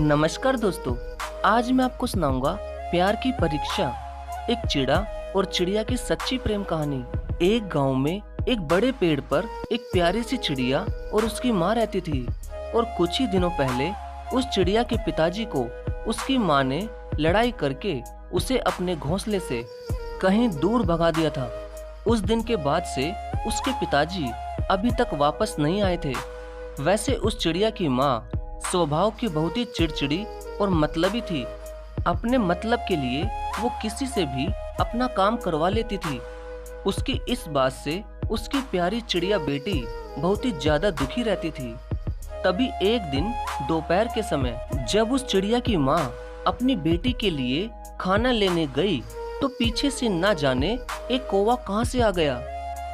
नमस्कार दोस्तों। आज मैं आपको सुनाऊंगा प्यार की परीक्षा, एक चिड़ा और चिड़िया की सच्ची प्रेम कहानी। एक गांव में एक बड़े पेड़ पर एक प्यारी सी चिड़िया और उसकी माँ रहती थी। और कुछ ही दिनों पहले उस चिड़िया के पिताजी को उसकी माँ ने लड़ाई करके उसे अपने घोंसले से कहीं दूर भगा दिया था। उस दिन के बाद से उसके पिताजी अभी तक वापस नहीं आए थे। वैसे उस चिड़िया की माँ स्वभाव की बहुत ही चिड़चिड़ी और मतलबी थी। अपने मतलब के लिए वो किसी से भी अपना काम करवा लेती थी। उसकी इस बात से उसकी प्यारी चिड़िया बेटी बहुत ही ज्यादा दुखी रहती थी। तभी एक दिन दोपहर के समय जब उस चिड़िया की माँ अपनी बेटी के लिए खाना लेने गई तो पीछे से ना जाने एक कौवा कहाँ से आ गया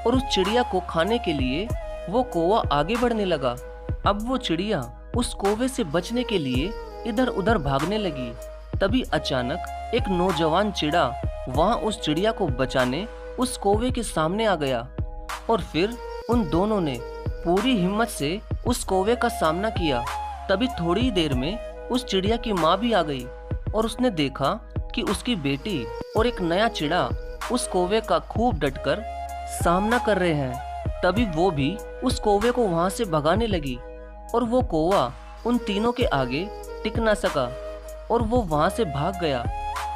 और उस चिड़िया को खाने के लिए वो कौवा आगे बढ़ने लगा। अब वो चिड़िया उस कौवे से बचने के लिए इधर उधर भागने लगी। तभी अचानक एक नौजवान चिड़ा वहां उस चिड़िया को बचाने उस कौवे के सामने आ गया और फिर उन दोनों ने पूरी हिम्मत से उस कौवे का सामना किया। तभी थोड़ी ही देर में उस चिड़िया की माँ भी आ गई और उसने देखा कि उसकी बेटी और एक नया चिड़ा उस कौवे का खूब डटकर सामना कर रहे हैं। तभी वो भी उस कौवे को वहां से भगाने लगी और वो कौवा उन तीनों के आगे टिक ना सका और वो वहां से भाग गया।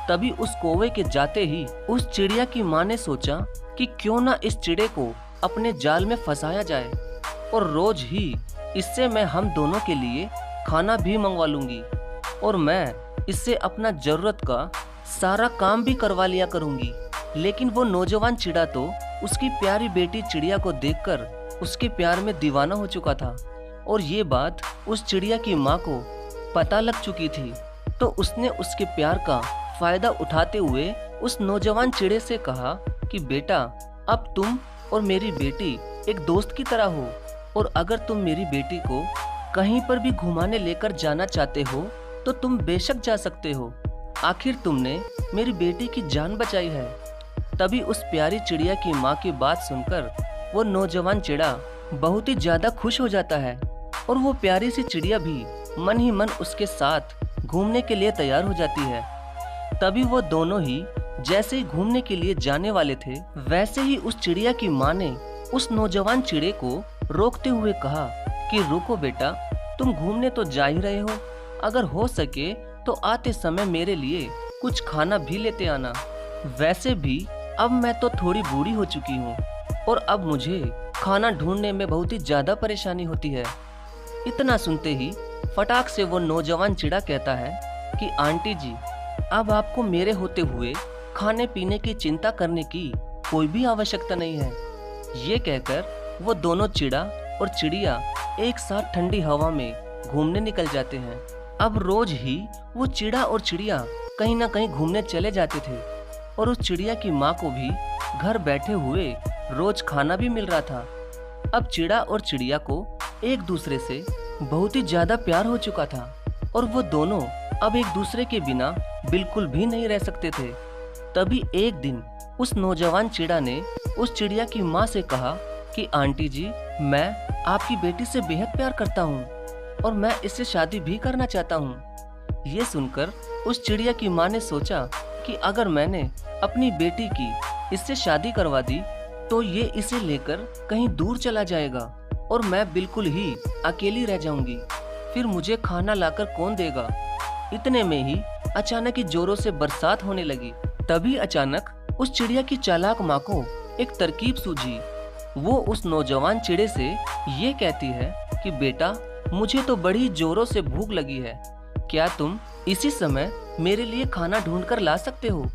तभी उस कौवे के जाते ही उस चिड़िया की माँ ने सोचा कि क्यों ना इस चिड़े को अपने जाल में फंसाया जाए और रोज ही इससे मैं हम दोनों के लिए खाना भी मंगवा लूंगी और मैं इससे अपना जरूरत का सारा काम भी करवा लिया करूंगी। लेकिन वो नौजवान चिड़ा तो उसकी प्यारी बेटी चिड़िया को देखकर उसके प्यार में दीवाना हो चुका था और ये बात उस चिड़िया की माँ को पता लग चुकी थी। तो उसने उसके प्यार का फायदा उठाते हुए उस नौजवान चिड़े से कहा कि बेटा, अब तुम और मेरी बेटी एक दोस्त की तरह हो और अगर तुम मेरी बेटी को कहीं पर भी घुमाने लेकर जाना चाहते हो तो तुम बेशक जा सकते हो। आखिर तुमने मेरी बेटी की जान बचाई है। तभी उस प्यारी चिड़िया की माँ की बात सुनकर वो नौजवान चिड़ा बहुत ही ज्यादा खुश हो जाता है और वो प्यारी सी चिड़िया भी मन ही मन उसके साथ घूमने के लिए तैयार हो जाती है। तभी वो दोनों ही जैसे ही घूमने के लिए जाने वाले थे वैसे ही उस चिड़िया की माँ ने उस नौजवान चिड़े को रोकते हुए कहा कि रुको बेटा, तुम घूमने तो जा ही रहे हो, अगर हो सके तो आते समय मेरे लिए कुछ खाना भी लेते आना। वैसे भी अब मैं तो थोड़ी बूढ़ी हो चुकी हूँ और अब मुझे खाना ढूंढने में बहुत ही ज्यादा परेशानी होती है। इतना सुनते ही फटाक से वो नौजवान चिड़ा कहता है कि आंटी जी, अब आपको मेरे होते हुए खाने पीने की चिंता करने की कोई भी आवश्यकता नहीं है। ये कहकर वो दोनों चिड़ा और चिड़िया एक साथ ठंडी हवा में घूमने निकल जाते हैं। अब रोज ही वो चिड़ा और चिड़िया कहीं ना कहीं घूमने चले जाते थे और उस चिड़िया की माँ को भी घर बैठे हुए रोज खाना भी मिल रहा था। अब चिड़ा और चिड़िया को एक दूसरे से बहुत ही ज्यादा प्यार हो चुका था और वो दोनों अब एक दूसरे के बिना बिल्कुल भी नहीं रह सकते थे। तभी एक दिन उस नौजवान चिड़ा ने उस चिड़िया की माँ से कहा कि आंटी जी, मैं आपकी बेटी से बेहद प्यार करता हूँ और मैं इससे शादी भी करना चाहता हूँ। ये सुनकर उस चिड़िया की माँ ने सोचा कि अगर मैंने अपनी बेटी की इससे शादी करवा दी तो ये इसे लेकर कहीं दूर चला जाएगा और मैं बिल्कुल ही अकेली रह जाऊंगी। फिर मुझे खाना लाकर कौन देगा। इतने में ही अचानक ही जोरों से बरसात होने लगी। तभी अचानक उस चिड़िया की चालाक माँ को एक तरकीब सूझी। वो उस नौजवान चिड़े से ये कहती है कि बेटा, मुझे तो बड़ी जोरों से भूख लगी है, क्या तुम इसी समय मेरे लिए खाना ढूंढ कर ला सकते हो।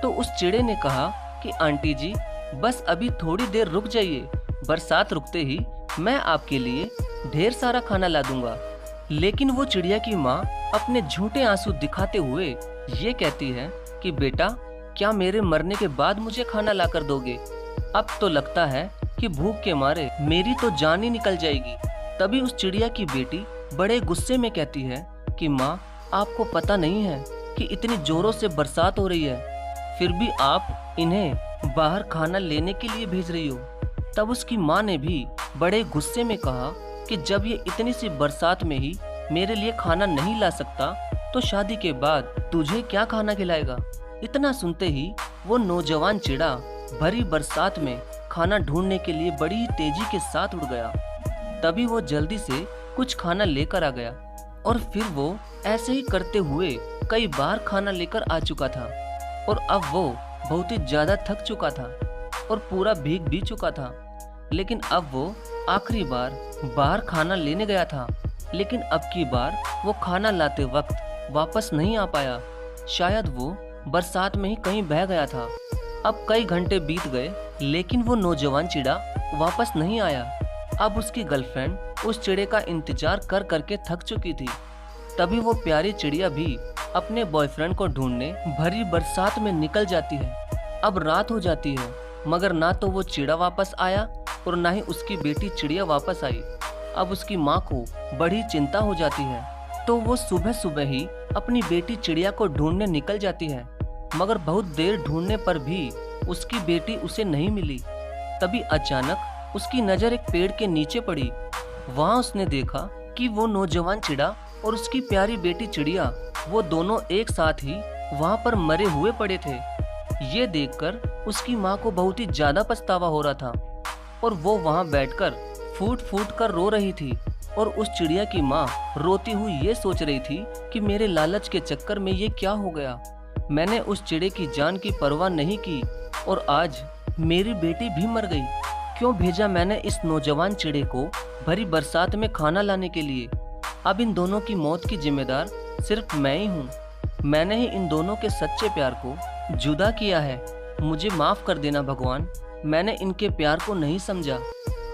तो उस चिड़े ने कहा कि आंटी जी, बस अभी थोड़ी देर रुक जाइए, बरसात रुकते ही मैं आपके लिए ढेर सारा खाना ला दूंगा। लेकिन वो चिड़िया की माँ अपने झूठे आंसू दिखाते हुए ये कहती है कि बेटा, क्या मेरे मरने के बाद मुझे खाना ला कर दोगे। अब तो लगता है कि भूख के मारे मेरी तो जान ही निकल जाएगी। तभी उस चिड़िया की बेटी बड़े गुस्से में कहती है कि माँ, आपको पता नहीं है कि इतनी जोरों से बरसात हो रही है, फिर भी आप इन्हें बाहर खाना लेने के लिए भेज रही हो। तब उसकी माँ ने भी बड़े गुस्से में कहा कि जब ये इतनी सी बरसात में ही मेरे लिए खाना नहीं ला सकता तो शादी के बाद तुझे क्या खाना खिलाएगा। इतना सुनते ही वो नौजवान चिड़ा भरी बरसात में खाना ढूंढने के लिए बड़ी तेजी के साथ उड़ गया। तभी वो जल्दी से कुछ खाना लेकर आ गया और फिर वो ऐसे ही करते हुए कई बार खाना लेकर आ चुका था और अब वो बहुत ही ज्यादा थक चुका था और पूरा भीग भी चुका था। लेकिन अब वो आखिरी बार बाहर खाना लेने गया था, लेकिन अब की बार वो खाना लाते वक्त वापस नहीं आ पाया। शायद वो बरसात में ही कहीं बह गया था। अब कई घंटे बीत गए लेकिन वो नौजवान चिड़ा वापस नहीं आया। अब उसकी गर्लफ्रेंड उस चिड़े का इंतजार कर करके थक चुकी थी। तभी वो प्यारी चिड़िया भी अपने बॉयफ्रेंड को ढूंढने भरी बरसात में निकल जाती है। अब रात हो जाती है मगर ना तो वो चिड़ा वापस आया और ना ही उसकी बेटी चिड़िया वापस आई। अब उसकी माँ को बड़ी चिंता हो जाती है तो वो सुबह सुबह ही अपनी बेटी चिड़िया को ढूंढने निकल जाती है, मगर बहुत देर ढूंढने पर भी उसकी बेटी उसे नहीं मिली। तभी अचानक उसकी नजर एक पेड़ के नीचे पड़ी। वहां उसने देखा कि वो नौजवान चिड़ा और उसकी प्यारी बेटी चिड़िया वो दोनों एक साथ ही वहां पर मरे हुए पड़े थे। ये देखकर उसकी माँ को बहुत ही ज्यादा पछतावा हो रहा था और वो वहां बैठकर फूट फूट कर रो रही थी। और उस चिड़िया की माँ रोती हुई ये सोच रही थी कि मेरे लालच के चक्कर में ये क्या हो गया। मैंने उस चिड़े की जान की परवाह नहीं की और आज मेरी बेटी भी मर गई। क्यों भेजा मैंने इस नौजवान चिड़े को भरी बरसात में खाना लाने के लिए। अब इन दोनों की मौत की जिम्मेदार सिर्फ मैं ही हूँ। मैंने ही इन दोनों के सच्चे प्यार को जुदा किया है। मुझे माफ कर देना भगवान, मैंने इनके प्यार को नहीं समझा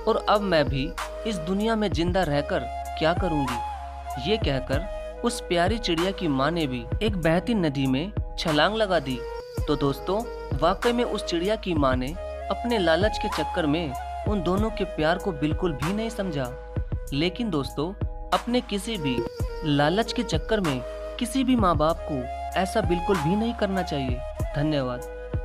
और अब मैं भी इस दुनिया में जिंदा रहकर क्या करूंगी। ये कहकर उस प्यारी चिड़िया की माँ ने भी एक बहती नदी में छलांग लगा दी। तो दोस्तों, वाकई में उस चिड़िया की माँ ने अपने लालच के चक्कर में उन दोनों के प्यार को बिल्कुल भी नहीं समझा। लेकिन दोस्तों, अपने किसी भी लालच के चक्कर में किसी भी माँ बाप को ऐसा बिल्कुल भी नहीं करना चाहिए। धन्यवाद।